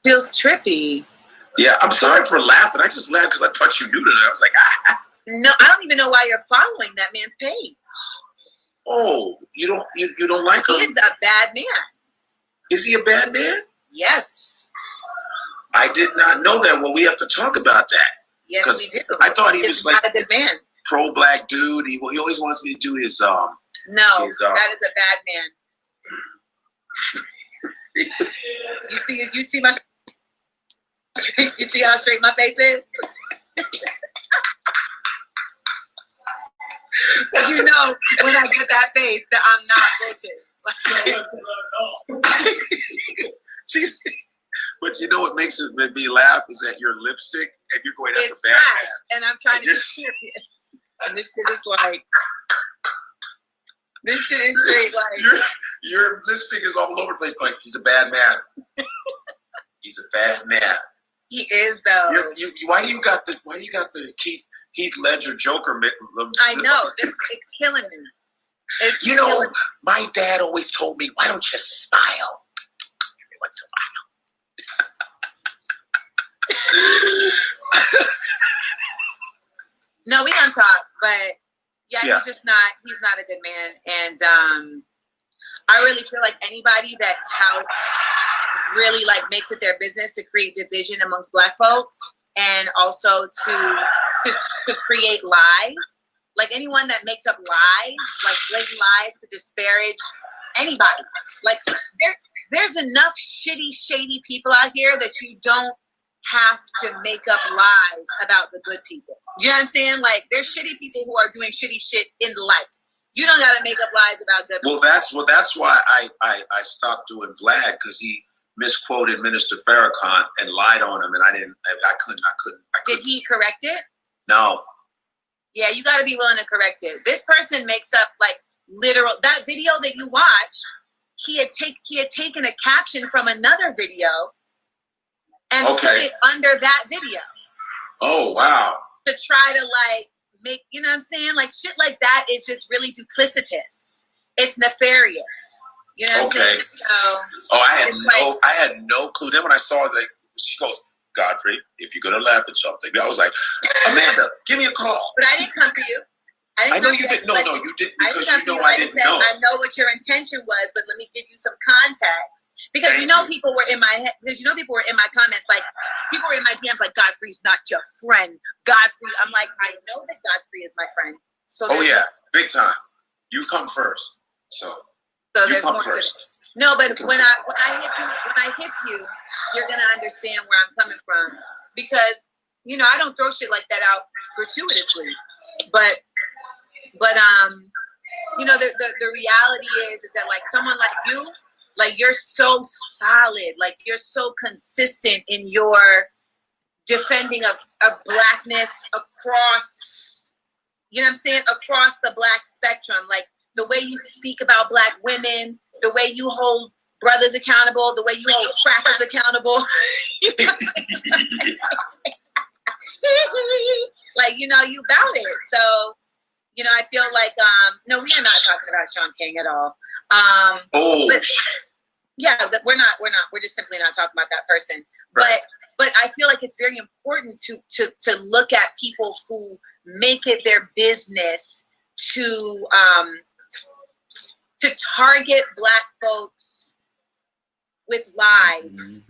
Feels trippy. Yeah, I'm sorry for laughing. I just laughed because I thought you knew that. I was like, ah. No, I don't even know why you're following that man's page. Oh, you don't like him? He's a bad man. Is he a bad man? Yes. I did not know that. Well, we have to talk about that. Yes, we do. I thought he was like not a good man. Pro-black dude. He always wants me to do his No, that is a bad man. You see my. You see how straight my face is? You know when I get that face that I'm not bullshit. But you know what makes me laugh is that your lipstick and you're going, that's it's a bad trash, man. and I'm trying to be serious. And this shit is like, this shit is straight like. Your lipstick is all over the place. Like he's a bad man. He's a bad man. He is though. Why do you got the Heath Ledger Joker? I know it's killing me. It's killing me. My dad always told me, "Why don't you smile every once in a while?" No, we don't talk, but yeah, he's not a good man. And I really feel like anybody that touts really like makes it their business to create division amongst Black folks and also to create lies. Like anyone that makes up lies, like blatant lies to disparage anybody. Like there's enough shitty, shady people out here that you don't have to make up lies about the good people. You know what I'm saying? Like there's shitty people who are doing shitty shit in the light. You don't gotta make up lies about good people. That's why I stopped doing Vlad, because he misquoted Minister Farrakhan and lied on him, and I couldn't. Did he correct it? No. Yeah, you gotta be willing to correct it. This person makes up like literal that video that you watched. He had taken a caption from another video and put it under that video. Oh wow. To try to like make, you know what I'm saying? Like shit like that is just really duplicitous. It's nefarious. You know what I'm saying? So, I had no clue. Then when I saw that, she goes, Godfrey, if you're gonna laugh at something, I was like, Amanda, give me a call. But I didn't come for you. I know you didn't. No, you didn't, because you know I didn't know. I know what your intention was, but let me give you some context. Because people were in my head. Because people were in my comments, like people were in my DMs, like Godfrey's not your friend. Godfrey, I'm like, I know that Godfrey is my friend. So big time. You come first. So there's more to it. No, but when I hit you, you're gonna understand where I'm coming from. Because I don't throw shit like that out gratuitously. But the reality is that like someone like you, like you're so solid, like you're so consistent in your defending of Blackness across, across the Black spectrum. Like the way you speak about Black women, the way you hold brothers accountable, the way you hold crackers accountable. Like, you about it. So, I feel like, no, we are not talking about Sean King at all. We're just simply not talking about that person. Right. But I feel like it's very important to look at people who make it their business to target Black folks with lies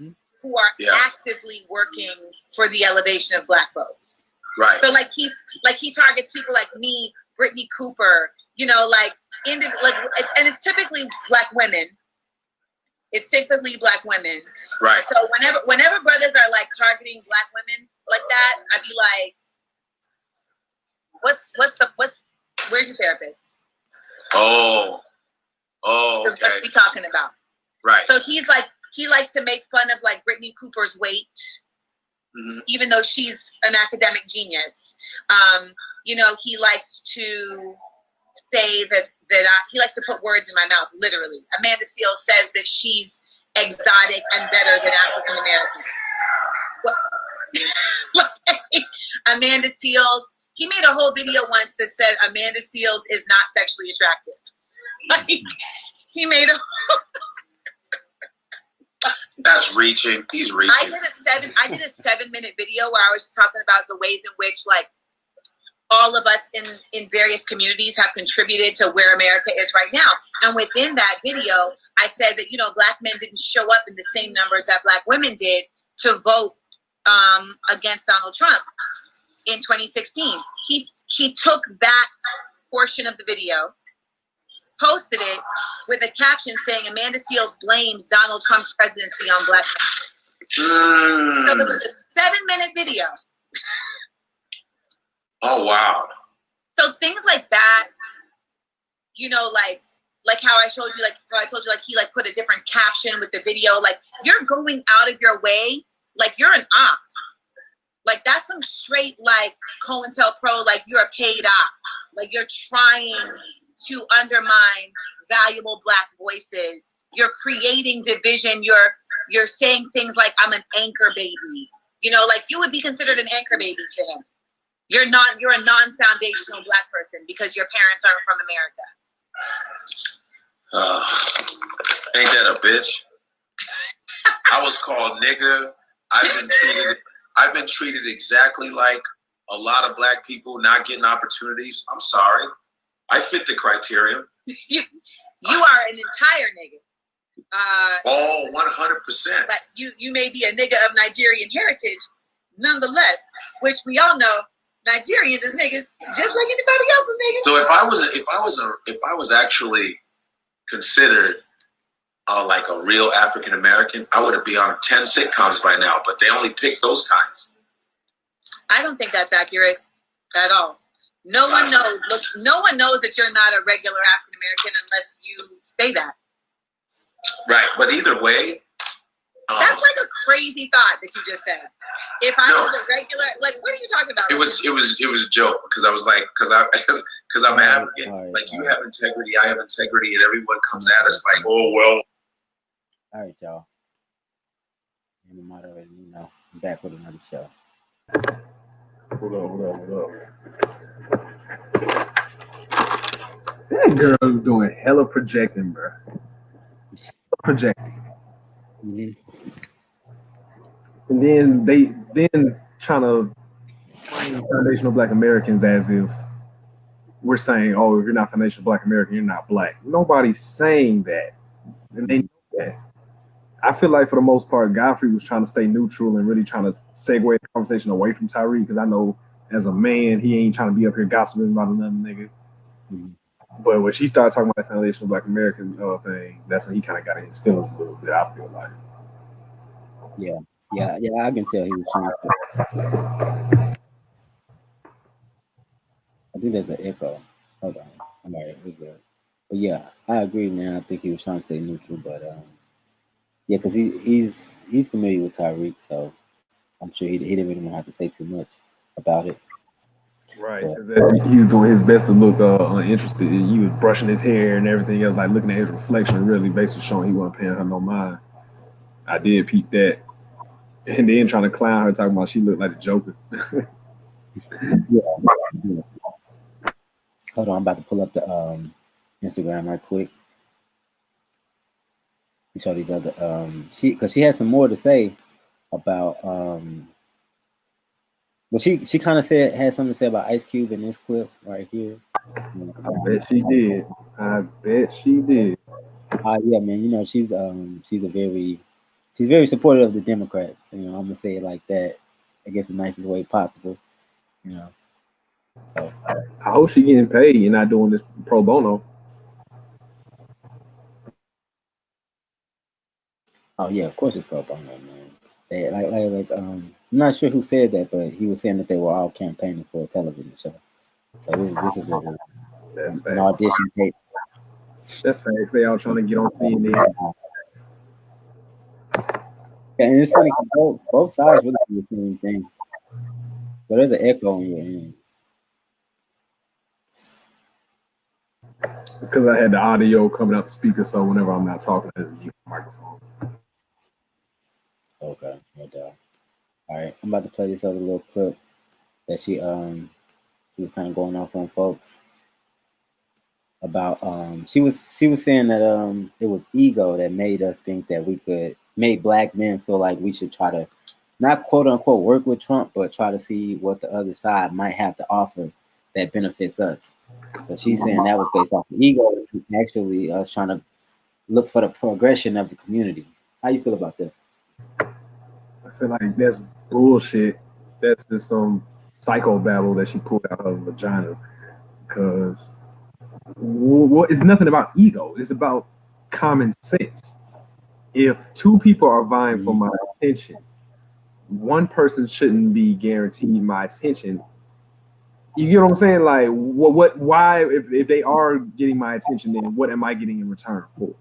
who are actively working for the elevation of Black folks. Right. So like he targets people like me, Brittany Cooper, and it's typically Black women. It's typically Black women. Right. So whenever brothers are like targeting Black women like that, I'd be like, where's your therapist? Oh, okay. What are we talking about? Right. So he likes to make fun of like Brittany Cooper's weight, even though she's an academic genius. He likes to say that he likes to put words in my mouth, literally. Amanda Seales says that she's exotic and better than African Americans. Amanda Seales, he made a whole video once that said Amanda Seales is not sexually attractive. Like, he made a That's reaching. He's reaching. I did a 7-minute video where I was just talking about the ways in which, like, all of us in various communities have contributed to where America is right now. And within that video, I said that, you know, Black men didn't show up in the same numbers that Black women did to vote against Donald Trump in 2016. He took that portion of the video, posted it with a caption saying Amanda Seales blames Donald Trump's presidency on Black men. So it was a 7-minute video. Oh, wow. So things like that, you know, like how I told you, he like put a different caption with the video. Like, you're going out of your way, like you're an op. Like, that's some straight, like, COINTELPRO, like, you're a paid op. Like, you're trying to undermine valuable Black voices. You're creating division. You're saying things like, I'm an anchor baby. You know, like, you would be considered an anchor baby to him. You're a non-foundational Black person because your parents aren't from America. Ain't that a bitch? I was called nigga. I've been treated exactly like a lot of Black people not getting opportunities. I'm sorry. I fit the criteria. You are an entire nigga. 100%. But you may be a nigga of Nigerian heritage, nonetheless, which we all know Nigerians is niggas just like anybody else's niggas. So if I was actually considered like a real African American, I would be on 10 sitcoms by now. But they only pick those kinds. I don't think that's accurate at all. No one knows. Look, no one knows that you're not a regular African American unless you say that. Right, but either way, that's like a crazy thought that you just said. If I was a regular, like, what are you talking about? It was a joke because I was like, because I'm African. Like, you have integrity, I have integrity, and everyone comes at us like, oh well. All right, y'all. I'm the moderator, you know, I'm back with another show. Hold up. That girl's doing hella projecting, bro. Projecting. Mm-hmm. And then they trying to frame foundational Black Americans as if we're saying, oh, if you're not foundational Black American, you're not Black. Nobody's saying that. And they know that. I feel like for the most part, Godfrey was trying to stay neutral and really trying to segue the conversation away from Tyree, because I know as a man, he ain't trying to be up here gossiping about another nigga. Mm-hmm. But when she started talking about that foundational Black American thing, that's when he kind of got in his feelings a little bit, I feel like. Yeah, I can tell he was trying to. I think there's an echo. Hold on. I'm all right, we're good. But yeah, I agree, man. I think he was trying to stay neutral, but yeah, because he's familiar with Tyreek, so I'm sure he didn't really want to have to say too much about it. Right, because he was doing his best to look uninterested. He was brushing his hair and everything else, like looking at his reflection, really basically showing he wasn't paying her no mind. I did peep that. And then trying to clown her, talking about she looked like the Joker. Yeah. Hold on, I'm about to pull up the Instagram right quick. Show these other because she has some more to say about well, she kind of had something to say about Ice Cube in this clip right here. I bet she did. Yeah, man. You know, she's very supportive of the Democrats. You know, I'm gonna say it like that. I guess the nicest way possible. You know. So, I hope she getting paid. You're not doing this pro bono. Oh yeah, of course it's pro bono, man. They, like I'm not sure who said that, but he was saying that they were all campaigning for a television show. So this is what it is. That's an audition tape. That's facts. They all trying to get on CNN. And it's funny, both sides really do the same thing. But there's an echo on your end. It's because I had the audio coming out the speaker, so whenever I'm not talking, I use the microphone. Okay, no doubt. All right, I'm about to play this other little clip that she was kind of going off on folks about she was saying that it was ego that made us think that we could made black men feel like we should try to not quote unquote work with Trump, but try to see what the other side might have to offer that benefits us. So she's saying that was based off of ego, actually trying to look for the progression of the community. How you feel about that? I feel like that's bullshit. That's just some psychobabble that she pulled out of her vagina. Because it's nothing about ego. It's about common sense. If two people are vying for my attention, one person shouldn't be guaranteed my attention. You get what I'm saying? Like, why, if they are getting my attention, then what am I getting in return for?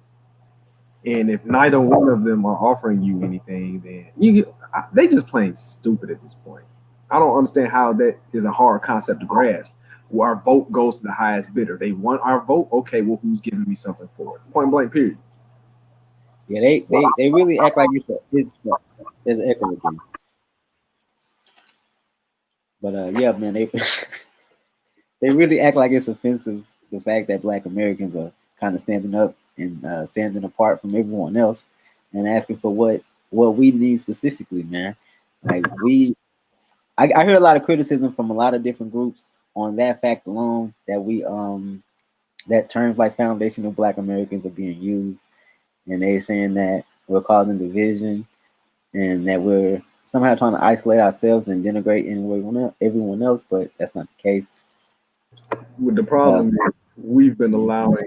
And if neither one of them are offering you anything, then they just playing stupid at this point. I don't understand how that is a hard concept to grasp. Our vote goes to the highest bidder. They want our vote. Okay, well, who's giving me something for it? Point blank, period. Yeah, they really act like there's an echo again. But yeah, man, they really act like it's offensive, the fact that Black Americans are kind of standing up and standing apart from everyone else and asking for what we need specifically, man. Like I hear a lot of criticism from a lot of different groups on that fact alone, that we that terms like foundational Black Americans are being used, and they're saying that we're causing division and that we're somehow trying to isolate ourselves and denigrate everyone else, but that's not the case. With the problem is we've been allowing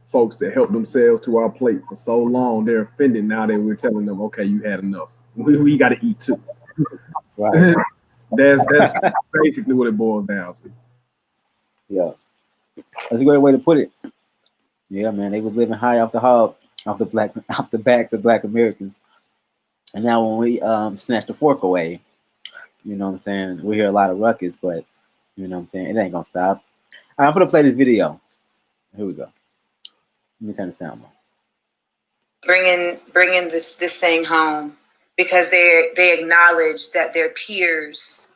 folks to help themselves to our plate for so long, they're offended now that we're telling them, okay, you had enough. We got to eat too. Right. That's basically what it boils down to. Yeah, that's a great way to put it. Yeah, man, they was living high off the backs of Black Americans, and now when we snatch the fork away, you know what I'm saying, we hear a lot of ruckus, but you know what I'm saying, it ain't gonna stop. All right, I'm gonna play this video. Here we go. Let me turn the sound on. Bringing this thing home, because they acknowledge that their peers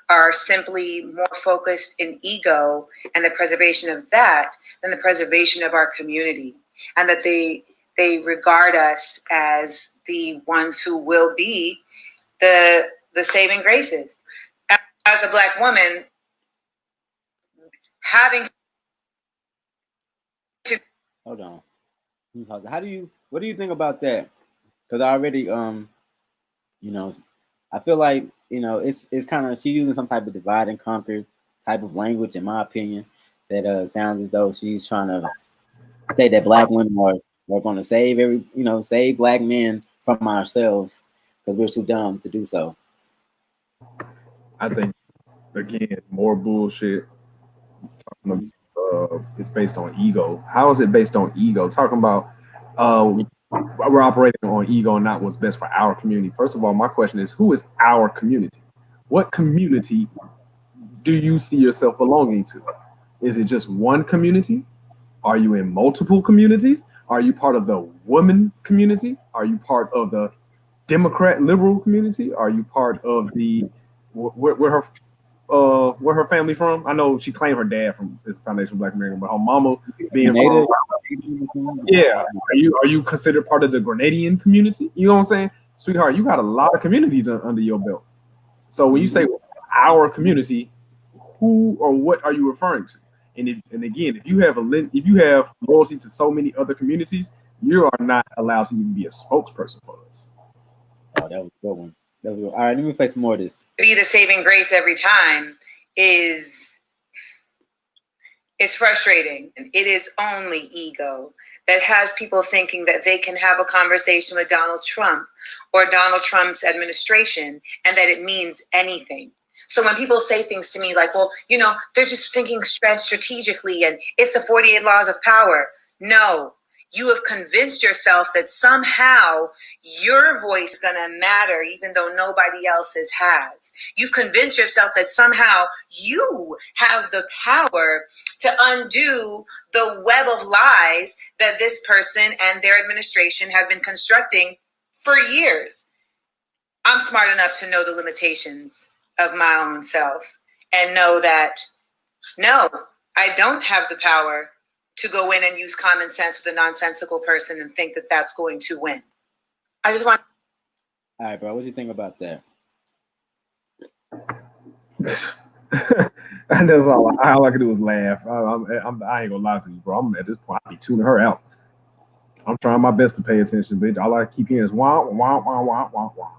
are simply more focused in ego and the preservation of that than the preservation of our community, and that they regard us as the ones who will be the saving graces. As a Black woman, having to hold on. What do you think about that? Because I already you know, I feel like, you know, it's kind of, she's using some type of divide and conquer type of language, in my opinion, that sounds as though she's trying to say that Black women are going to save Black men from ourselves because we're too dumb to do so. I think, again, more bullshit. It's based on ego. How is it based on ego? Talking about we're operating on ego and not what's best for our community. First of all, my question is, who is our community? What community do you see yourself belonging to? Is it just one community? Are you in multiple communities? Are you part of the woman community? Are you part of the Democrat liberal community? Are you part of the where her family from? I know she claimed her dad from this Foundation Black American, but her mama being from, yeah. Are you considered part of the Grenadian community? You know what I'm saying, sweetheart? You got a lot of communities under your belt. So when you say our community, who or what are you referring to? And again, if you have loyalty to so many other communities, you are not allowed to even be a spokesperson for us. Oh, that was a good one. All right, let me play some more of this. Be the saving grace every time it's frustrating. It is only ego that has people thinking that they can have a conversation with Donald Trump or Donald Trump's administration and that it means anything. So when people say things to me like, well, you know, they're just thinking strategically and it's the 48 laws of power. No, you have convinced yourself that somehow your voice is going to matter even though nobody else's has. You've convinced yourself that somehow you have the power to undo the web of lies that this person and their administration have been constructing for years. I'm smart enough to know the limitations of my own self and know that, no, I don't have the power to go in and use common sense with a nonsensical person and think that that's going to win. I just want All right, bro. What you think about that? And that's all I can do is laugh. I ain't gonna lie to you, bro. I'm at this point, I be tuning her out. I'm trying my best to pay attention, bitch. All I keep hearing is wah wah wah wah wah wah.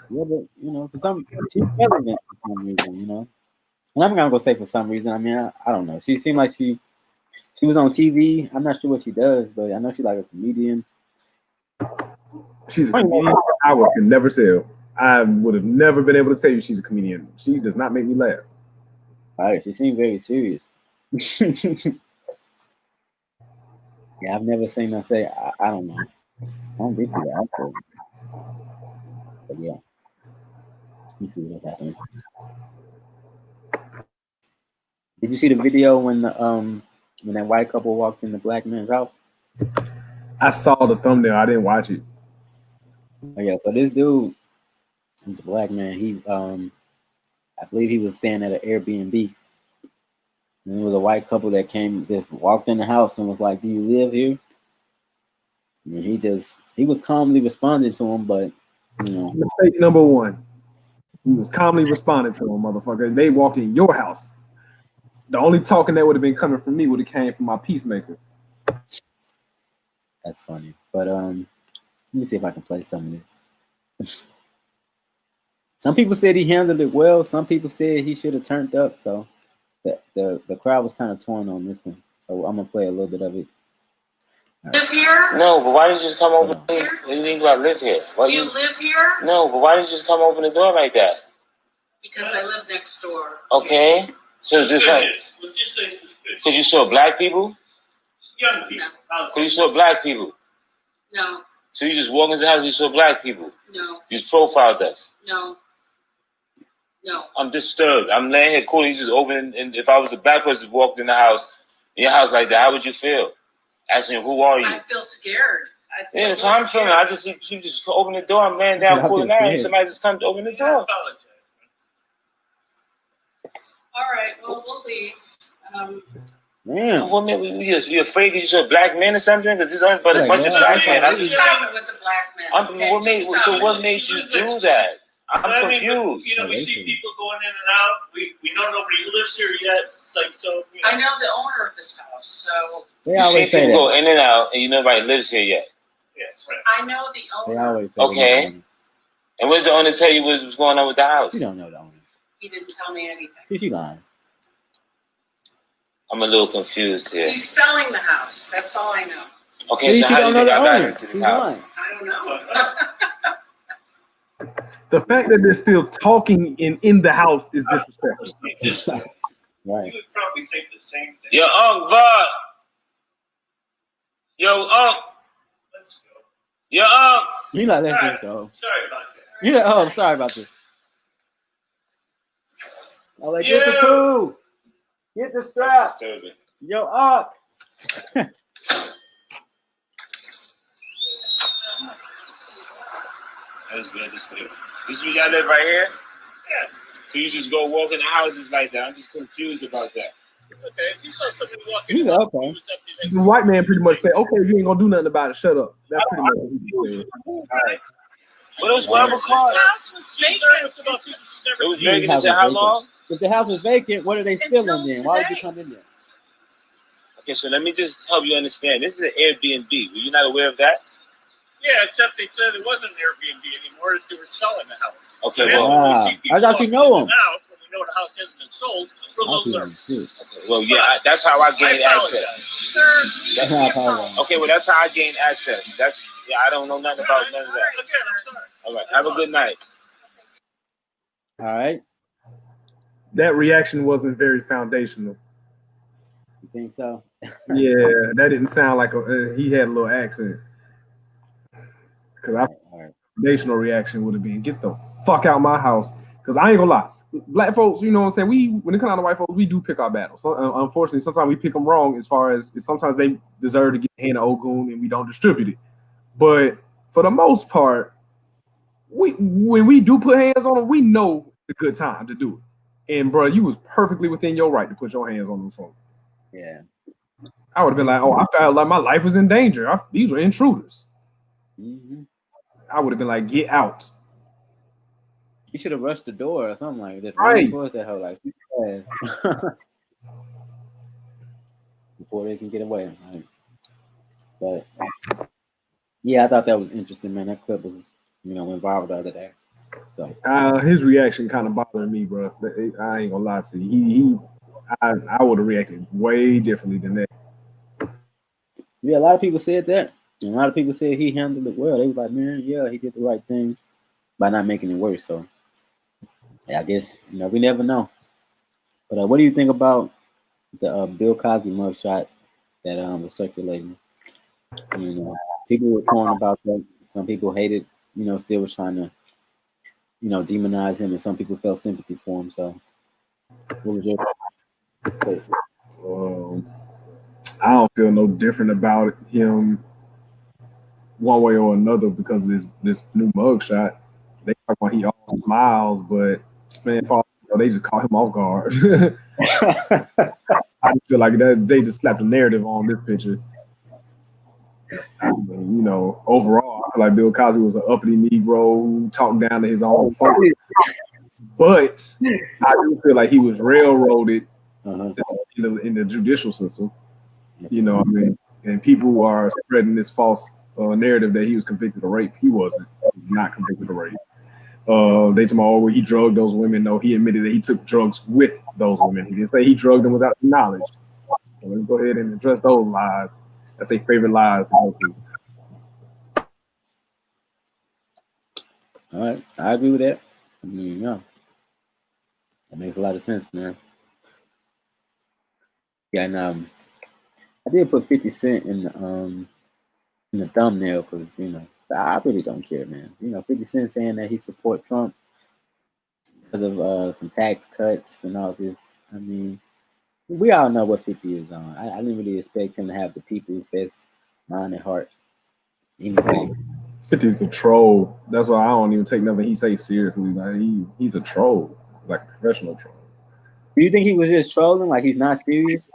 Yeah, but you know, for some, she's relevant for some reason. You know, and I'm gonna go say for some reason. I mean, I don't know. She seemed like she was on TV. I'm not sure what she does, but I know she's like a comedian. She's a comedian. I can never tell. I would have never been able to tell you she's a comedian. She does not make me laugh. All right, she seemed very serious. Yeah, I've never seen her say, I don't know. I don't think she's an actor. But yeah, you see what's happening. Did you see the video when that white couple walked in the black man's house? I saw the thumbnail. I didn't watch it. Oh yeah, so this dude, he's a black man. He I believe he was staying at an Airbnb. And there was a white couple that just walked in the house and was like, "Do you live here?" And he was calmly responding to him, but you know. Mistake number one. He was calmly responding to him, motherfucker. They walked in your house. The only talking that would have been coming from me would have came from my peacemaker. That's funny. But let me see if I can play some of this. Some people said he handled it well. Some people said he should have turned up. So the crowd was kind of torn on this one. So I'm gonna play a little bit of it. Right. Live here? No, but why did you just come over here? What do you mean do I live here? Do you live here? No, but why did you just come open the door like that? Because I live next door. Okay. So it's just like, because you saw black people? Young people. No. Because you saw black people? No. So you just walk into the house and you saw black people? No. You just profiled us? No. No. I'm disturbed. I'm laying here cool. You just open, and if I was a black person walked in the house, in your house like that, how would you feel? Asking, who are you? I feel scared. Yeah, that's how I'm feeling. I just see you just open the door. I'm laying down, cooling out, and somebody just comes to open the door. All right, well, we'll leave. Damn. What made you afraid because you saw a black man or something? Because there's only but a bunch of black men. I'm just with the black men. What made you do that? I'm confused. You know, we see people going in and out. We know nobody lives here yet. It's like so. You know. I know the owner of this house, so they always say people go in and out, and you know nobody lives here yet. Yeah, right. I know the owner. They always say okay. And what did the owner tell you what's going on with the house? You don't know the owner. He didn't tell me anything. See, she lying. I'm a little confused here. He's selling the house. That's all I know. Okay, see, so how did you get back into this house? I don't know. The fact that they're still talking in the house is disrespectful. Right. You would probably say the same thing. Yo, Vod. Yo, let's go. Yo, You like let's just go. Sorry about that. Yeah. Oh, I'm sorry about this. Oh, like get the tool. Get the strap. Yo, up. That's good. That's good. This is where y'all live right here? Yeah. So you just go walk in the houses like that. I'm just confused about that. Okay. If you saw somebody walking okay. The white man pretty much said, okay, you ain't gonna do nothing about it. Shut up. That's pretty much what he said. All right. What else? What called? The house was vacant. It was vacant until how long? If the house is vacant, what are they stealing then? Why would you come in there? Okay, so let me just help you understand. This is an Airbnb. Were you not aware of that? Yeah, except they said it wasn't an Airbnb anymore. They were selling the house. Okay, so well, I thought you know them. Now, when we know the house hasn't been sold, we're a little nervous. Okay, well, yeah, that's how I gained access. Sir, okay, well, that's how I gained access. I don't know nothing about none of that. All right, have a good night. All right. That reaction wasn't very foundational. You think so? Yeah, that didn't sound like he had a little accent. Because our foundational reaction would have been, get the fuck out my house. Because I ain't gonna lie. Black folks, you know what I'm saying? When it comes down to white folks, we do pick our battles. So, unfortunately, sometimes we pick them wrong as far as sometimes they deserve to get a hand of Ogun and we don't distribute it. But for the most part, when we do put hands on them, we know it's a good time to do it. And bro, you was perfectly within your right to put your hands on them folks. Yeah. I would have been like, oh, I felt like my life was in danger. These were intruders. Mm-hmm. I would have been like, get out. You should have rushed the door or something like that. Right. Towards that hoe, like before they can get away. Right? But yeah, I thought that was interesting, man. That clip was, went viral the other day. So his reaction kind of bothered me, bro. I ain't gonna lie to you. I would have reacted way differently than that. Yeah, a lot of people said that. And a lot of people said he handled it well. They was like, man, yeah, he did the right thing by not making it worse. So I guess we never know. But what do you think about the Bill Cosby mugshot that was circulating? People were torn about that. Some people hated, still was trying to, demonize him, and some people felt sympathy for him. So, what was your take? I don't feel no different about him one way or another because of this new mugshot. They talk about he all smiles, but man, they just caught him off guard. I feel like that they just slapped a narrative on this picture. I mean, overall, I feel like Bill Cosby was an uppity Negro who talked down to his own folk. But I do feel like he was railroaded in the judicial system. I mean, and people are spreading this false narrative that he was convicted of rape. He wasn't. He was not convicted of rape. They told me, oh, he drugged those women. No, he admitted that he took drugs with those women. He didn't say he drugged them without knowledge. So let's go ahead and address those lies. That's their favorite lies to go through. All right, I agree with that. I mean, that makes a lot of sense, man. Yeah, and I did put 50 Cent in the thumbnail because I really don't care, man. 50 Cent saying that he support Trump because of some tax cuts and all this. I mean, we all know what 50 is on. I didn't really expect him to have the people's best mind and heart. Anyway, 50's a troll. That's why I don't even take nothing he says seriously. Like he's a troll, like a professional troll. Do you think he was just trolling? Like he's not serious?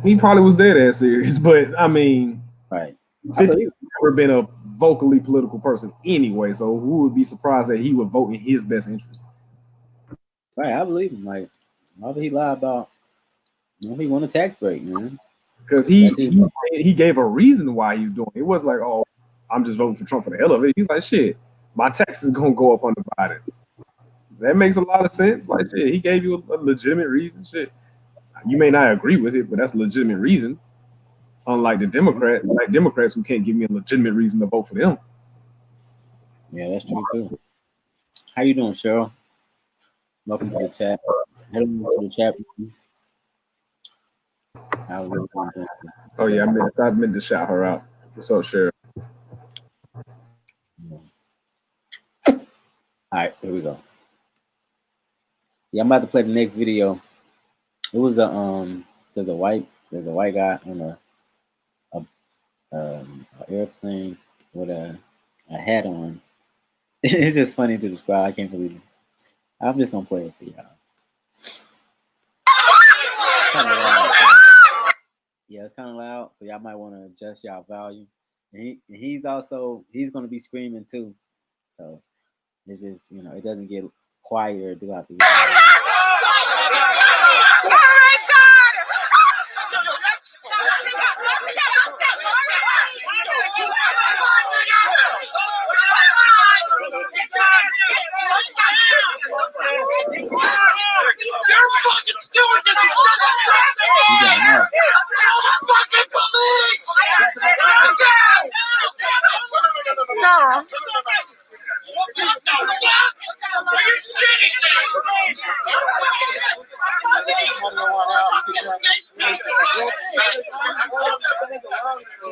He probably was dead ass serious, but I mean, right. 50's never been a vocally political person anyway, so who would be surprised that he would vote in his best interest? Right, I believe him. Like, why would he lie about he won a tax break, man? Because he gave a reason why he was doing it. It wasn't like, oh, I'm just voting for Trump for the hell of it. He's like, shit, my taxes gonna go up under Biden. That makes a lot of sense. Like, shit, he gave you a legitimate reason. Shit, you may not agree with it, but that's a legitimate reason. Unlike the Democrats who can't give me a legitimate reason to vote for them. Yeah, that's true too. How you doing, Cheryl? Welcome to the chat. Head over to the chat. Oh yeah, I meant to shout her out. What's up, Cheryl? All right, here we go. Yeah, I'm about to play the next video. It was there's a white guy on an airplane with a hat on. It's just funny to describe. I can't believe it. I'm just gonna play it for y'all. Yeah, it's kind of loud, so y'all might want to adjust y'all volume. And he's gonna be screaming too, so it's just it doesn't get quieter throughout the video. You're fucking stupid! Fucking police! No. What the fuck? Are you shitting me?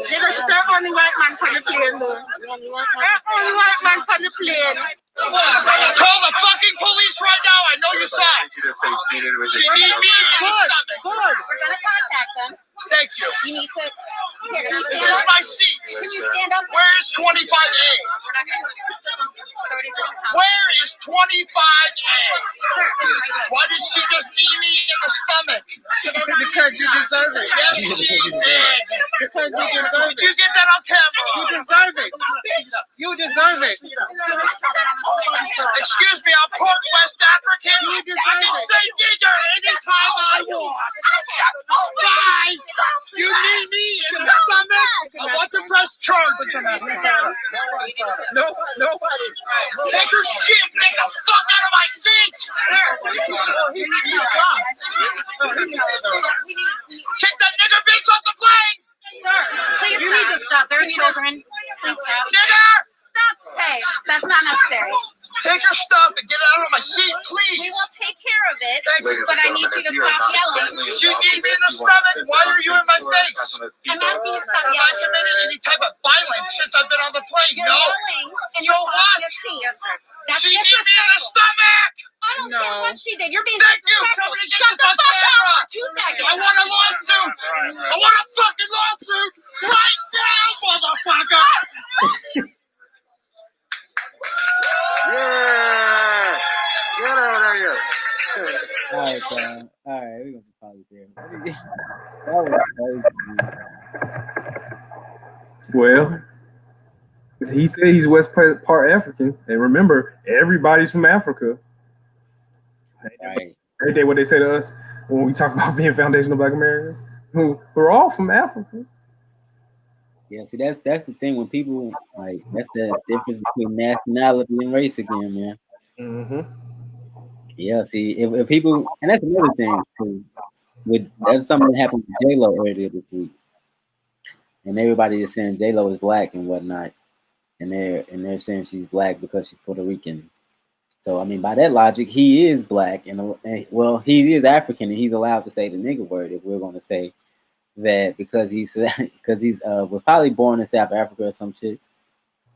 There's only white man on the plane, though. Only white man on the plane. Call the fucking police right now. I know your side. She need me in the stomach. Good. We're gonna contact them. Thank you. You need to. This is my seat. Can you stand up? Where is 25A? Where is 25A? Why did she just knee me in the stomach? Because you deserve it. Yes, she did. Because you deserve it. Did you get that on camera? You deserve it. You deserve it. Excuse me, I'm part West African. I can say nigger anytime I want. Bye. You need me in the stomach. I want to press charge. No, nobody. Take your shit. Get the fuck out of my seat. Kick that nigger bitch off the plane. Sir, please you need to stop. There are children. Please stop. Nigger! Stop. Hey, that's not necessary. Take your stuff and get out of my seat, please. We will take care of it, Thank you. but I need you to stop yelling. Shoot me in the stomach. Why are you in my face? I'm asking you to stop Have I yelling. committed any type of violence since I've been on the plane? You're No. yelling and So you're what? your seat. Yes, sir. That's She hit me in the disrespectful. stomach. I don't care what she did. You're being Thank you. disrespectful. Somebody get Shut this the on fuck camera. up for 2 seconds. I want a lawsuit. I want a fucking lawsuit right now, motherfucker. Yeah. Get out of here. All right, John. All right, we're gonna probably there. That was crazy. Well, he said he's West part African, and remember, everybody's from Africa. Right. Ain't that what they say to us when we talk about being foundational Black Americans? We're all from Africa. Yeah, see, that's the thing when people like that's the difference between nationality and race again, man. Mm-hmm. Yeah, see, if people, and that's another thing too. That's something that happened to J-Lo earlier this week, and everybody is saying J-Lo is black and whatnot, and they're saying she's black because she's Puerto Rican. So I mean, by that logic, he is black, and well, he is African, and he's allowed to say the nigger word if we're going to say that because he's was probably born in South Africa or some shit.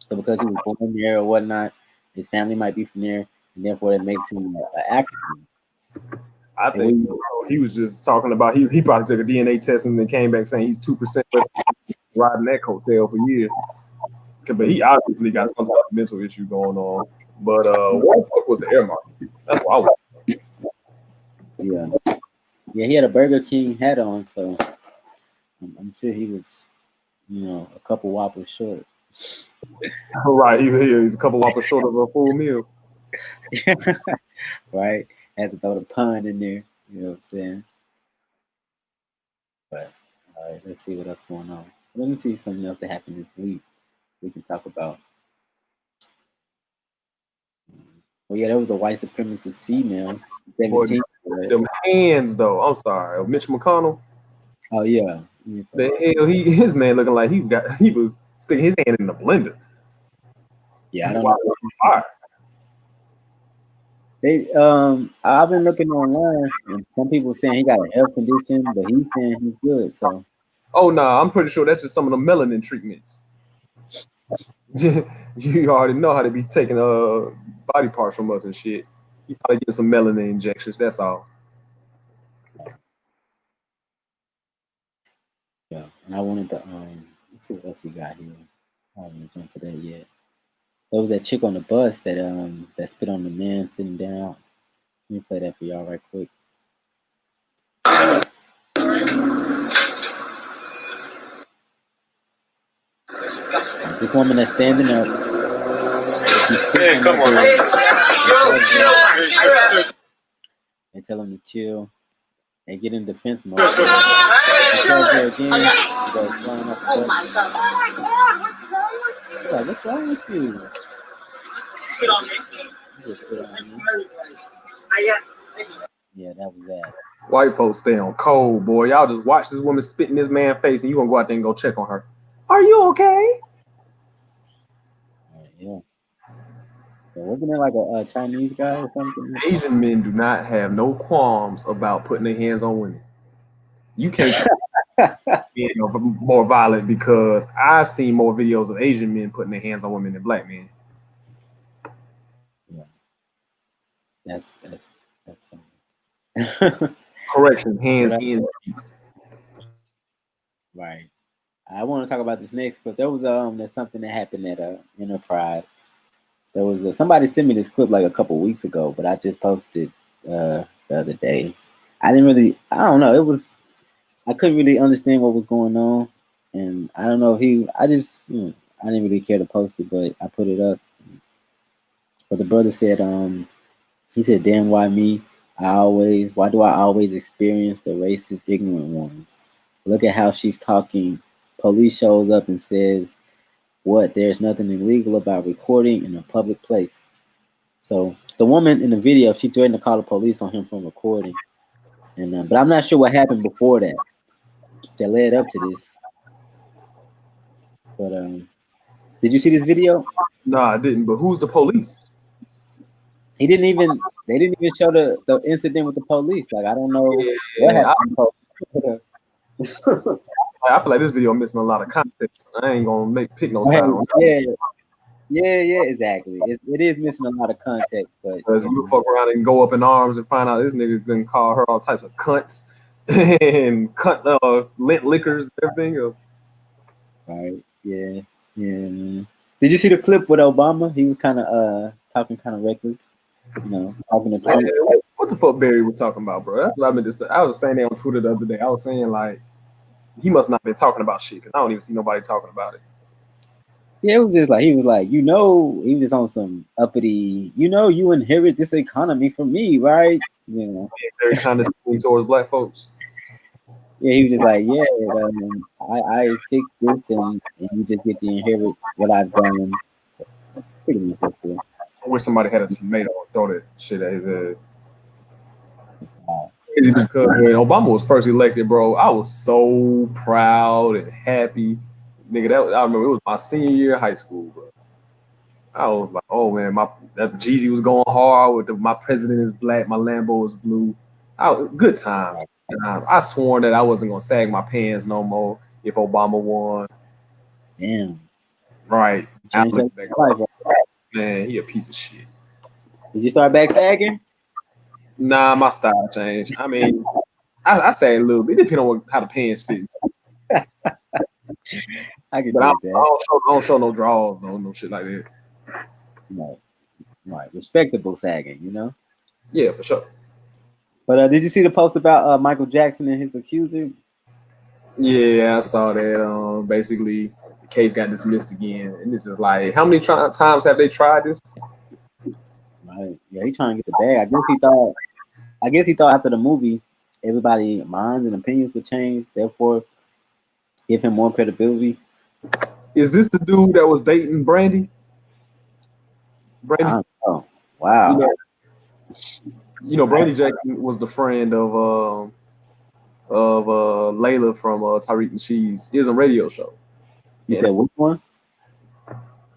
So because he was born there or whatnot, his family might be from there, and therefore it makes him African. I think he was just talking about he probably took a DNA test and then came back saying he's 2% riding that coattail for years. But he obviously got some type of mental issue going on. But what the fuck was the air market? That's what I was. Yeah, he had a Burger King hat on, so I'm sure he was, a couple Whoppers short. Right, he's a couple Whoppers short of a full meal. Right, had to throw the pun in there. You know what I'm saying? But all right, let's see what else going on. Let me see something else that happened this week we can talk about. Well, yeah, there was a white supremacist female, 17. Them hands, though. I'm sorry, Mitch McConnell. Oh yeah. The hell, his man looking like he was sticking his hand in the blender. Yeah, I don't know. Fire. I've been looking online, and some people saying he got a health condition, but he's saying he's good. So. Oh no, I'm pretty sure that's just some of the melanin treatments. You already know how to be taking body parts from us and shit. You probably get some melanin injections. That's all. Yeah, and I wanted to let's see what else we got here. I haven't jumped to that yet. There was that chick on the bus that spit on the man sitting down. Let me play that for y'all right quick. This woman that's standing up. Hey, come on. Yo, chill. They tell him to chill. They get in defense mode. He tells her again. She goes flying off the bus. Oh my God, what's wrong with you? Spit on me. Just spit on me. Yeah, that was that. White folks stay on cold, boy. Y'all just watch this woman spit in this man's face and you gonna go out there and go check on her. Are you okay? Yeah. So wasn't it like a Chinese guy or something? Asian men do not have no qualms about putting their hands on women. You can't be more violent because I've seen more videos of Asian men putting their hands on women than black men. Yeah. That's funny. Correction, hands in feet. Right. I want to talk about this next clip. There was there's something that happened at Enterprise. There was somebody sent me this clip like a couple weeks ago, but I just posted the other day. I don't know. I couldn't really understand what was going on, and I don't know if I didn't really care to post it, but I put it up. But the brother said, he said, "Damn, why me? Why do I always experience the racist, ignorant ones? Look at how she's talking. Police shows up and says, what? There's nothing illegal about recording in a public place." So the woman in the video, she threatened to call the police on him from recording, and but I'm not sure what happened before that led up to this. But did you see this video? No, I didn't. But who's the police? They didn't even show the incident with the police. Like, I don't know what happened. I feel like this video missing a lot of context. I ain't gonna pick no side on that. Yeah, exactly. It is missing a lot of context, but as we fuck around and go up in arms and find out this nigga can call her all types of cunts and lint liquors and everything. Right. Yeah. Did you see the clip with Obama? He was kind of talking kind of reckless, talking to Trump. What the fuck Barry was talking about, bro? That's what I meant to say. I was saying that on Twitter the other day. I was saying, like, he must not been talking about shit because I don't even see nobody talking about it. Yeah, it was just like he was like, he was on some uppity, you inherit this economy from me, right? Very condescending towards black folks. Yeah, he was just like, yeah, I fixed this, and you just get to inherit what I've done. Pretty much that's it. I wish somebody had a tomato and throw that shit at his ass. Crazy because when Obama was first elected, bro, I was so proud and happy. Nigga, I remember it was my senior year of high school, bro. I was like, oh man, that Jeezy was going hard with my president is black, my Lambo is blue. Good time. I sworn that I wasn't gonna sag my pants no more if Obama won. Damn. Right. Man, he a piece of shit. Did you start back sagging? Nah, my style changed. I mean, I sag a little bit. It depends on how the pants fit. I can but do I that. don't show no drawers, no shit like that. No. Right. Respectable sagging, Yeah, for sure. But did you see the post about Michael Jackson and his accuser? Yeah, I saw that. Basically, the case got dismissed again, and it's just like, how many times have they tried this? Right. Yeah, he's trying to get the bag. I guess he thought after the movie, everybody's minds and opinions would change. Therefore, give him more credibility. Is this the dude that was dating Brandy? Oh, wow. Brandy Jackson was the friend of Layla from Tariq and She's Ism radio show. You said which one?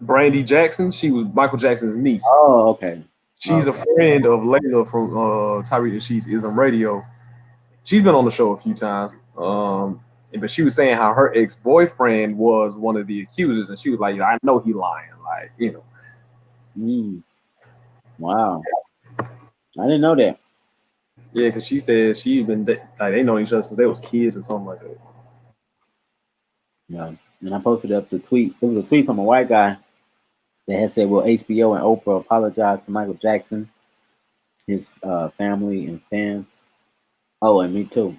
Brandy Jackson. She was Michael Jackson's niece. Oh, okay. She's a friend of Layla from Tariq and She's Ism radio. She's been on the show a few times. But she was saying how her ex-boyfriend was one of the accusers, and she was like, I know he lying. Like, Wow. I didn't know that. Yeah, because she said she been they know each other since they was kids or something like that. Yeah, and I posted up the tweet. It was a tweet from a white guy that had said, "Will HBO and Oprah apologize to Michael Jackson, his family and fans?" Oh, and me too.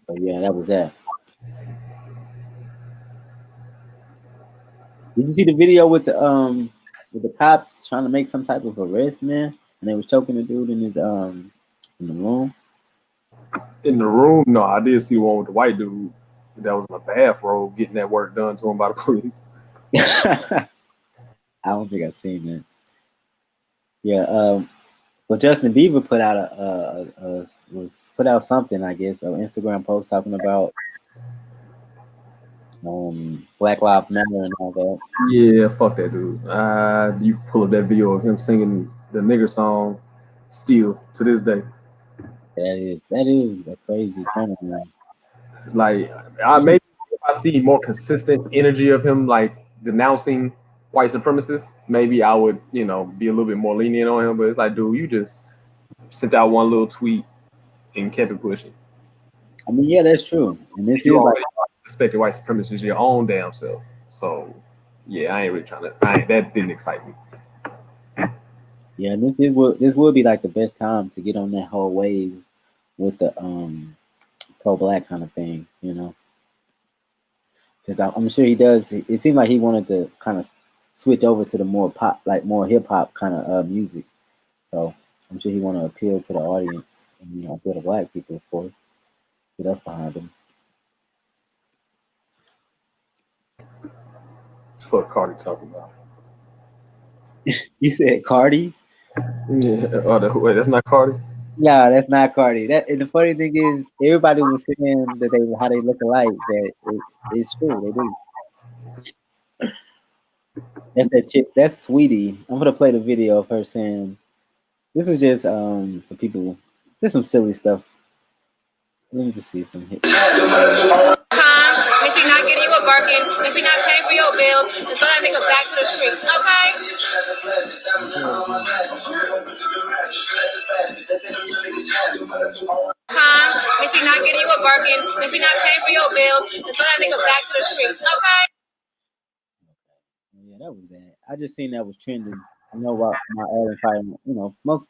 So yeah, that was that. Did you see the video with the cops trying to make some type of arrest, man? And they was choking the dude in his in the room. In the room, no, I did see one with the white dude that was in a bathrobe getting that work done to him by the police. I don't think I've seen that. Yeah, but Justin Bieber put out something, I guess, an Instagram post talking about Black Lives Matter and all that. Yeah, fuck that dude. You pull up that video of him singing the nigger song still to this day. That is a crazy phenomenon. Like, maybe if I see more consistent energy of him like denouncing white supremacists, maybe I would, be a little bit more lenient on him. But it's like, dude, you just sent out one little tweet and kept it pushing. I mean, yeah, that's true. And this is like respected white supremacists your own damn self. So yeah, I ain't really trying to. That didn't excite me. Yeah, and this will be like the best time to get on that whole wave with the pro-black kind of thing, you know. Since I'm sure he does. It seemed like he wanted to kind of switch over to the more pop, like more hip hop kind of music. So I'm sure he want to appeal to the audience and appeal to black people, of course. Get us behind him. Fuck Cardi talking about. You said Cardi? Yeah. Oh, wait, that's not Cardi. Yeah, that's not Cardi. And the funny thing is, everybody was saying that how they look alike. That it's true. They do. That's that chick. That's Sweetie. I'm gonna play the video of her saying. This was just some people, just some silly stuff. Let me just see some hits. If he not getting you a bargain, if he not paying for your bills, then throw that nigga back to the streets, okay? If he not getting you a bargain, if he not paying for your bills, then throw that nigga back to the streets, okay? Yeah, that was that. I just seen that was trending. I know about my audience probably, most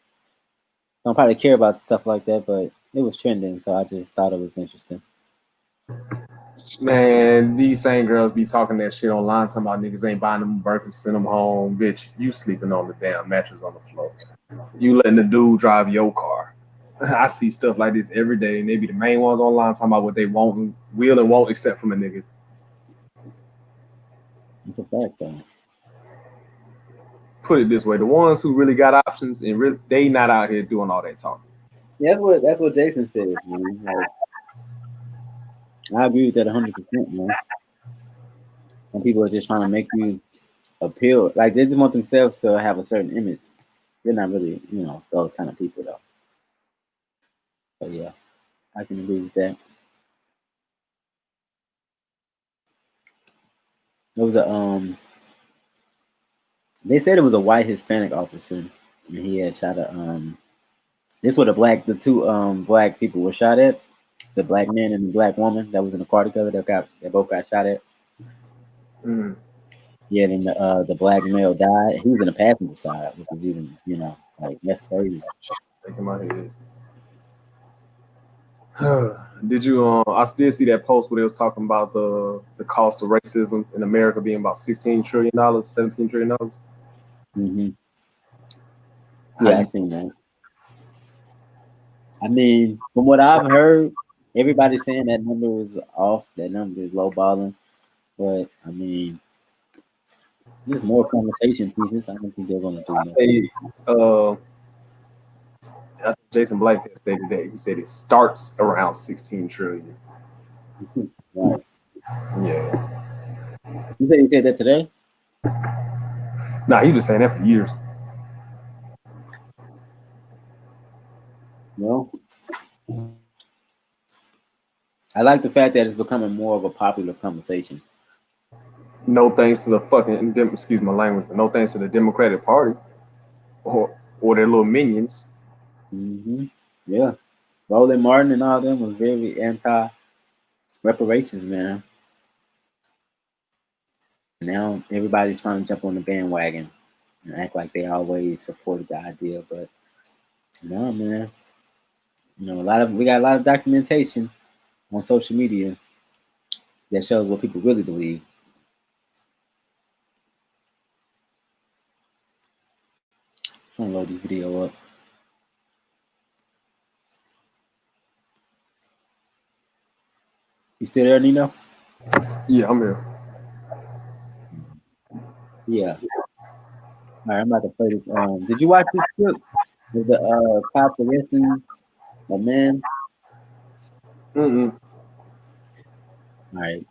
don't probably care about stuff like that, but it was trending, so I just thought it was interesting. Man, these same girls be talking that shit online, talking about niggas ain't buying them Birkins, send them home. Bitch, you sleeping on the damn mattress on the floor. You letting the dude drive your car. I see stuff like this every day, and they be the main ones online talking about what they will and won't accept from a nigga. It's a fact, though. Put it this way: the ones who really got options and they not out here doing all that talking. Yeah, that's what Jason said, man. Like, I agree with that 100%, man. Some people are just trying to make you appeal, like they just want themselves to have a certain image. They're not really, those kind of people, though. So yeah, I can agree with that. It was a They said it was a white Hispanic officer, and he had shot a This where the two black people were shot at. The black man and the black woman that was in the car together. They both got shot at. Mm. Yeah, then the black male died. He was in the passenger side, which was even like that's crazy. Thinking my head. Did you? I did see that post where they was talking about the cost of racism in America being about $16 trillion, $17 trillion. Mm-hmm. Yeah, I seen that. I mean, from what I've heard, everybody's saying that number is off. That number is lowballing. But I mean, there's more conversation pieces. I don't think they're gonna do that. I think Jason Black had stated that. He said it starts around 16 trillion. Right. Yeah. You said he said that today? Nah, he was saying that for years. No. I like the fact that it's becoming more of a popular conversation. No thanks to the fucking, excuse my language, but no thanks to the Democratic Party or their little minions. Mm-hmm. Yeah. Roland Martin and all them was very anti-reparations, man. Now everybody's trying to jump on the bandwagon and act like they always supported the idea, but no, man. We got a lot of documentation on social media that shows what people really believe. I'm trying to load this video up. You still there, Nino? Yeah, I'm here. Yeah. All right, I'm about to play this. Did you watch this clip with the cops arresting a man? Mm-mm. All right.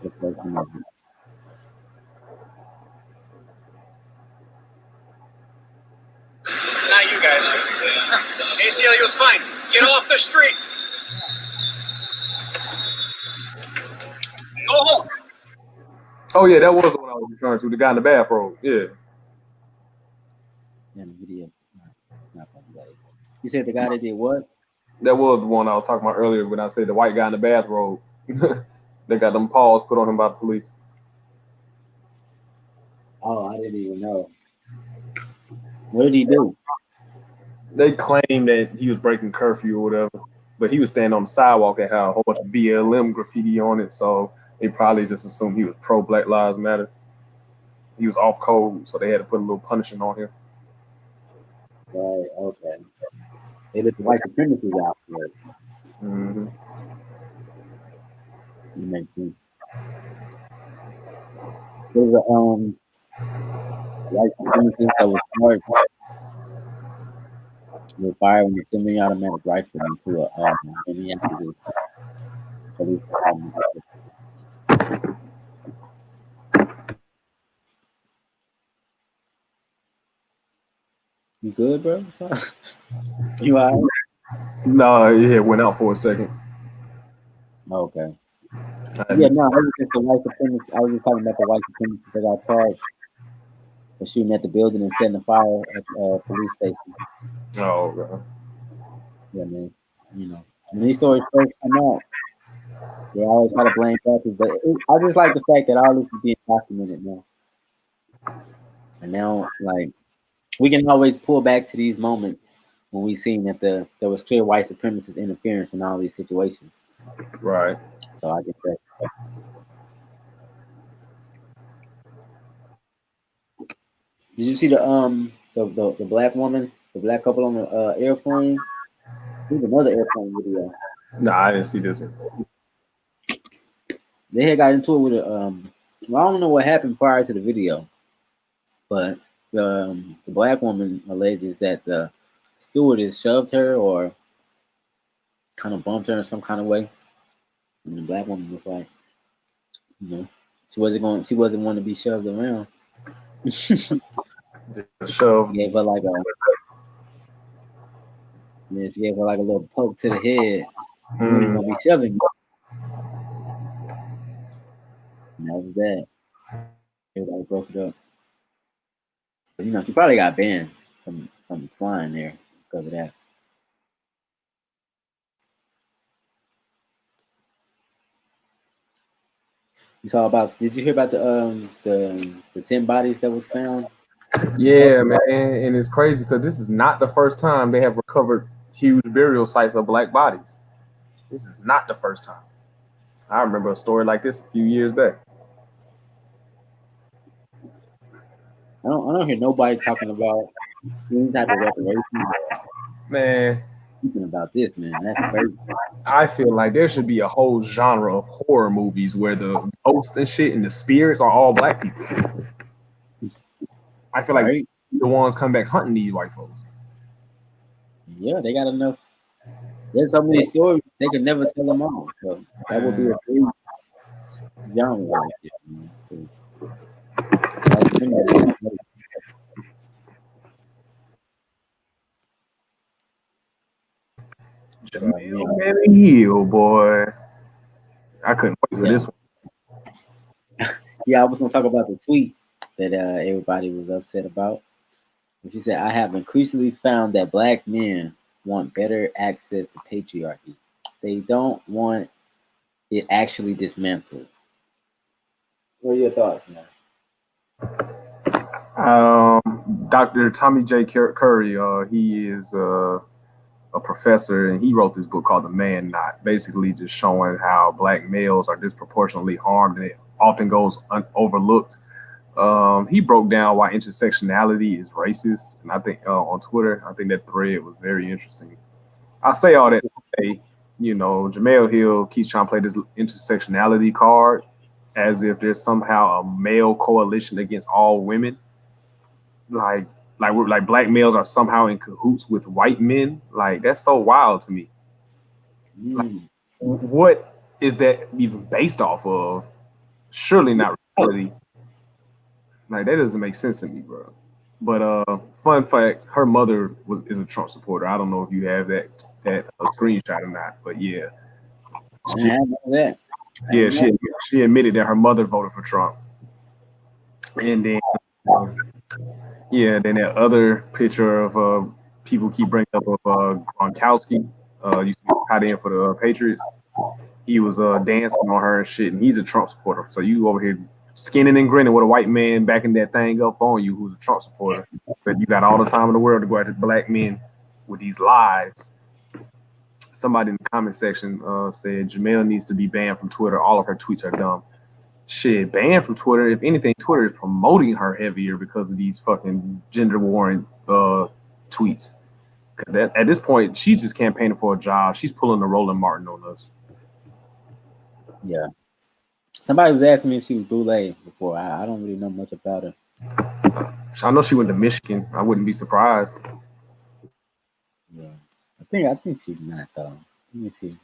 Let's play some of it. Not you guys. ACLU was fine. Get off the street. Go home. Oh yeah, that was the one I was referring to. The guy in the bathrobe. Yeah. Yeah, the video's not gonna play. You said the guy that did what? That was the one I was talking about earlier when I said the white guy in the bathrobe. They got them paws put on him by the police. Oh, I didn't even know. What did he do? They claim that he was breaking curfew or whatever. But he was standing on the sidewalk that had a whole bunch of BLM graffiti on it, so they probably just assumed he was pro Black Lives Matter. He was off code, so they had to put a little punishment on him. Right. Okay. They let the white supremacists out for it. Mm-hmm. It makes sense. There's a white supremacist that was charged with firing a semi-automatic rifle into a Minneapolis police department. You good, bro? You all right? No, it went out for a second. Okay. Yeah, no, I was just the white supremacists. I was just talking about the white supremacists that got charged for shooting at the building and setting a fire at the police station. Oh, okay. Yeah, man. You know, when these stories first come out, they always try to blame Patrick, but I just like the fact that all this is being documented now. And now, like, we can always pull back to these moments when we seen that there was clear white supremacist interference in all these situations. Right. So I get that. Did you see the black woman, the black couple on the airplane? There's another airplane video. No, I didn't see this one. They had got into it with I don't know what happened prior to the video, but the black woman alleges that the stewardess shoved her or kind of bumped her in some kind of way, and the black woman was like, you know, she wasn't wanting to be shoved around. So gave her like she gave her like a little poke to the head. You ain't gonna be shoving me. And that was that. Everybody broke it up. But, you know, she probably got banned from flying there because of that. You saw about? Did you hear about the 10 bodies that was found? Yeah, man, and it's crazy because this is not the first time they have recovered huge burial sites of black bodies. This is not the first time. I remember a story like this a few years back. I don't hear nobody talking about any type of reparations. Man, speaking about this, man, that's crazy. I feel like there should be a whole genre of horror movies where the ghosts and shit and the spirits are all black people. I feel like the ones come back hunting these white folks. Yeah, they got enough. There's so many stories they can never tell them all. So that would be a great genre right there. Jamel Hill, boy. I couldn't wait for this one. Yeah, I was gonna talk about the tweet that everybody was upset about. She said, "I have increasingly found that black men want better access to patriarchy. They don't want it actually dismantled." What are your thoughts, man? Dr. Tommy J. Curry, he is a professor, and he wrote this book called The Man Knot, basically just showing how black males are disproportionately harmed, and it often goes overlooked. He broke down why intersectionality is racist, and I think on Twitter, I think that thread was very interesting. I say all that to say, you know, Jamel Hill keeps trying to play this intersectionality card as if there's somehow a male coalition against all women. Like black males are somehow in cahoots with white men. Like, that's so wild to me. Like, what is that even based off of? Surely not reality. Like, that doesn't make sense to me, bro. But fun fact, her mother is a Trump supporter. I don't know if you have that screenshot or not, but yeah. She admitted that her mother voted for Trump. And then then that other picture of people keep bringing up of Gronkowski, used to be tight end for the Patriots. He was dancing on her and shit, and he's a Trump supporter. So you over here skinning and grinning with a white man backing that thing up on you who's a Trump supporter. But you got all the time in the world to go after black men with these lies. somebody in the comment section said Jamel needs to be banned from Twitter. All of her tweets are dumb. Shit, banned from Twitter. If anything, Twitter is promoting her heavier because of these fucking gender warring tweets. At this point, she's just campaigning for a job. She's pulling the Roland Martin on us. Yeah. Somebody was asking me if she was boule before. I don't really know much about her. I know she went to Michigan. I wouldn't be surprised. Yeah, I think she's not though. Let me see.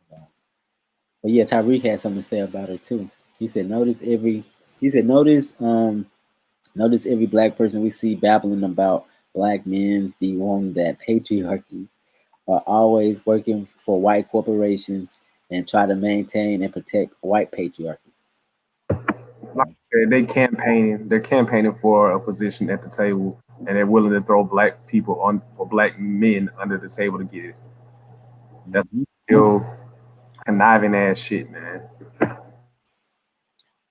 But yeah, Tyreek had something to say about her too. He said, notice every black person we see babbling about black men's be wanting that patriarchy are always working for white corporations and try to maintain and protect white patriarchy. They're campaigning for a position at the table, and they're willing to throw black people or black men under the table to get it. That's still conniving ass shit, man.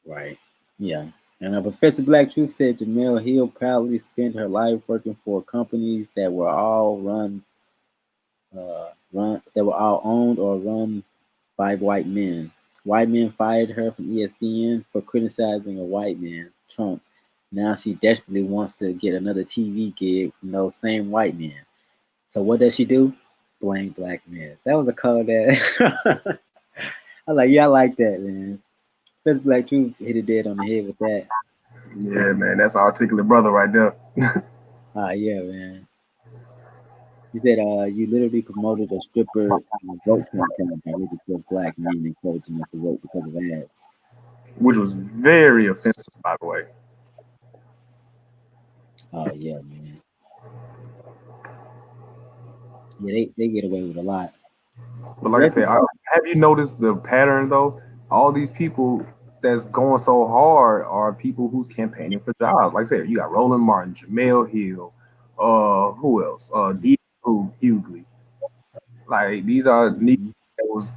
Right. Yeah. And Professor Black Truth said Jamel Hill proudly spent her life working for companies that were all owned or run by white men. White men fired her from ESPN for criticizing a white man, Trump. Now she desperately wants to get another TV gig from those same white men. So what does she do? Blame black men. That was a call that I was like, yeah, I like that, man. Professor Black Truth hit it dead on the head with that. Yeah, man, that's an articulate brother right there. Yeah, man. He said, you literally promoted a stripper vote campaign by looking for black men encouraging us to vote because of ads. Which was very offensive, by the way. Oh, yeah, man. Yeah, they get away with a lot. But like I said, have you noticed the pattern, though? All these people that's going so hard are people who's campaigning for jobs. Like I said, you got Roland Martin, Jamel Hill, who else? Hughley. Like, these are that was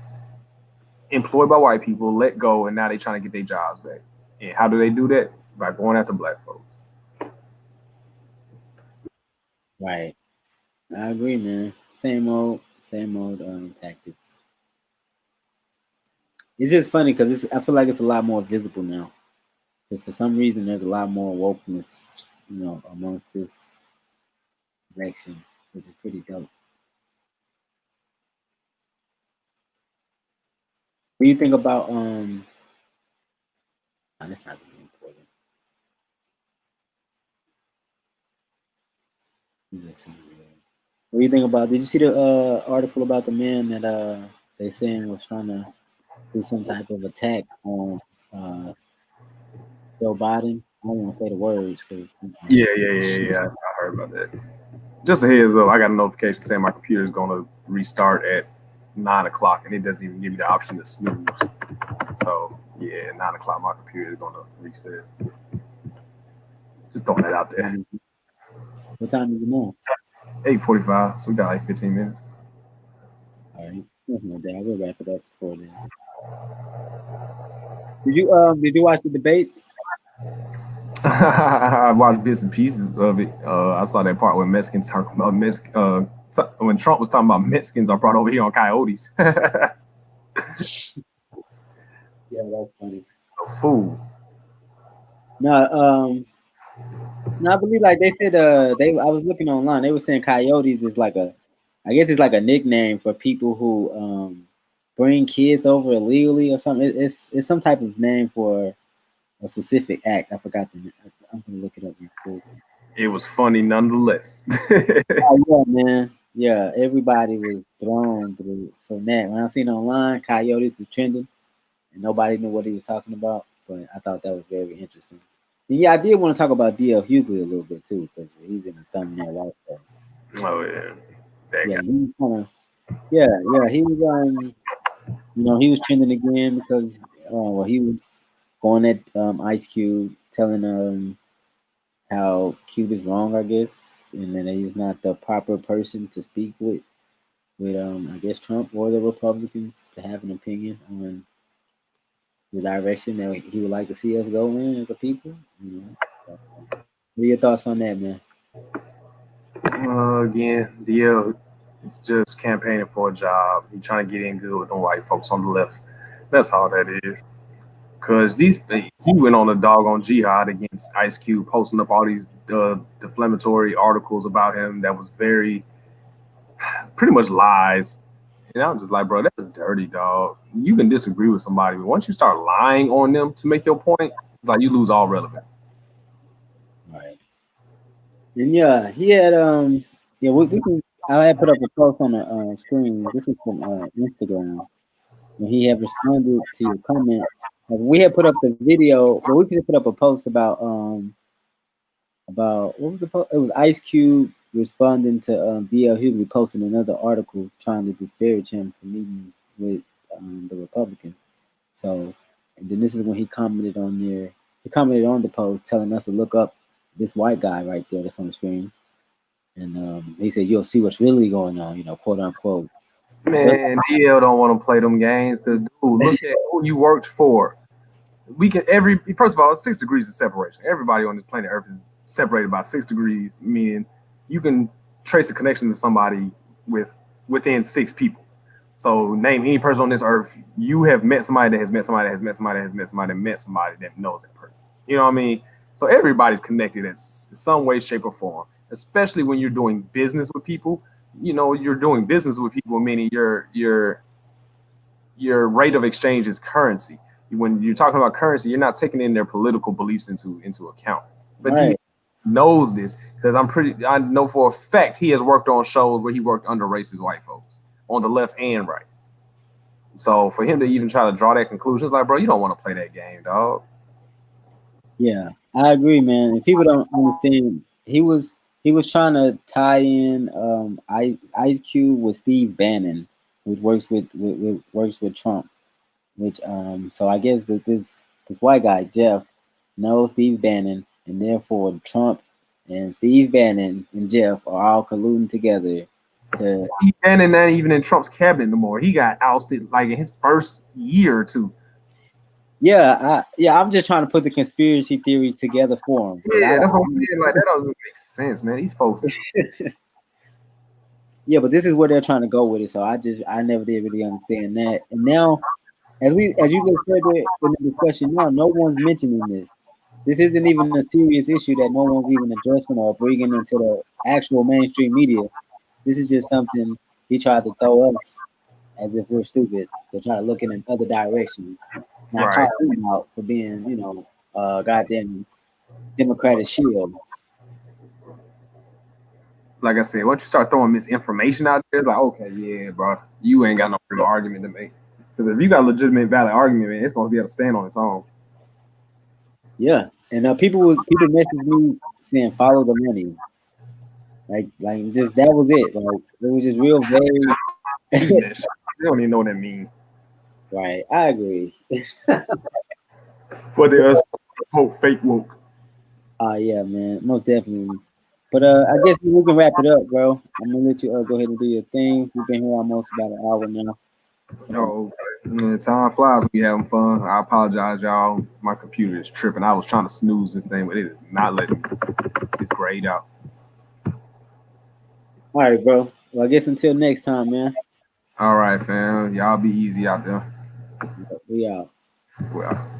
employed by white people, let go, and now they trying to get their jobs back. And how do they do that? By going after black folks. Right. I agree, man. Same old tactics. It's just funny because I feel like it's a lot more visible now. Because for some reason, there's a lot more wokeness, amongst this election, which is pretty dope. What do you think about that's not really important. What do you think about? Did you see the article about the man that they saying was trying to do some type of attack on Joe Biden? I don't want to say the words because Yeah. I heard about that. Just a heads up, I got a notification saying my computer is going to restart at 9 o'clock, and it doesn't even give me the option to snooze. So yeah, 9 o'clock, my computer is going to reset. Just throwing that out there. What time is it now? 8:45. So we got like 15 minutes. All right, that's no doubt. We'll wrap it up before then. Did you watch the debates? I watched bits and pieces of it. I saw that part when Mexicans talk about when Trump was talking about Mexicans are brought over here on coyotes. Yeah, that's funny. A fool. No, I believe like they said. I was looking online. They were saying coyotes is like I guess it's like a nickname for people who bring kids over illegally or something. It's some type of name for a specific act. I forgot the. I'm gonna look it up real quick. It was funny nonetheless. Oh, yeah, man. Yeah, everybody was thrown through from that. When I seen online, coyotes was trending, and nobody knew what he was talking about. But I thought that was very interesting. And yeah, I did want to talk about D.L. Hughley a little bit too, because he's in the thumbnail also. Oh yeah, yeah, he was kind of. Yeah, he was. He was trending again because he was going at Ice Cube, telling how Cube is wrong, I guess, and then he's not the proper person to speak with I guess Trump or the Republicans to have an opinion on the direction that he would like to see us go in as a people. What are your thoughts on that, man? Again, DL, He's just campaigning for a job. He's trying to get in good with the white folks on the left. That's all that is. Because he went on a doggone jihad against Ice Cube, posting up all these defamatory articles about him that was pretty much lies. And I'm just like, bro, that's dirty, dog. You can disagree with somebody, but once you start lying on them to make your point, it's like you lose all relevance. Right. And yeah, he had this was I had put up a post on the screen. This was from Instagram. When he had responded to your comment. We had put up the video, but we could put up a post about what was the post? It was Ice Cube responding to DL Hughley posting another article trying to disparage him for meeting with the Republicans. So, and then this is when he commented on the post telling us to look up this white guy right there that's on the screen. And he said, you'll see what's really going on, quote unquote. Man, DL don't want to play them games because, dude, look at who you worked for. First of all, it's 6 degrees of separation. Everybody on this planet Earth is separated by 6 degrees, meaning you can trace a connection to somebody within 6 people. So name any person on this earth, you have met somebody that has met somebody that has met somebody that has met somebody that met somebody that knows that person. You know what I mean? So everybody's connected in some way, shape, or form, especially when you're doing business with people. You're doing business with people, meaning your rate of exchange is currency. When you're talking about currency, you're not taking in their political beliefs into account. But right. He knows this because I know for a fact he has worked on shows where he worked under racist white folks on the left and right. So for him to even try to draw that conclusion, it's like, bro, you don't want to play that game, dog. Yeah, I agree, man. If people don't understand, he was trying to tie in Ice Cube with Steve Bannon, which works with Trump. Which so I guess that this white guy Jeff knows Steve Bannon, and therefore Trump and Steve Bannon and Jeff are all colluding together. Steve Bannon not even in Trump's cabinet no more. He got ousted like in his first year or two. Yeah, I'm just trying to put the conspiracy theory together for him. Yeah, that's what I'm saying. Like, that doesn't make sense, man. These folks. Yeah, but this is where they're trying to go with it. So I never did really understand that. And now, as you go further in the discussion now, no one's mentioning this. This isn't even a serious issue that no one's even addressing or bringing into the actual mainstream media. This is just something he tried to throw us as if we're stupid. They're trying to look in another direction. Not right. calling him out for being, goddamn Democratic shield. Like I said, once you start throwing misinformation out there, it's like, okay, yeah, bro, you ain't got no real argument to make. Because if you got a legitimate, valid argument, man, it's going to be able to stand on its own. Yeah, and people message me saying follow the money, like just that was it. Like it was just real vague. They don't even know what that means. Right, I agree. For the quote fake woke. Yeah, man, most definitely. But I guess we can wrap it up, bro. I'm gonna let you go ahead and do your thing. We've been here almost about an hour now. So, man, time flies when you having fun. I apologize, y'all. My computer is tripping. I was trying to snooze this thing, but it is not letting me. It's grayed out. All right, bro. Well, I guess until next time, man. All right, fam. Y'all be easy out there. We out. Well.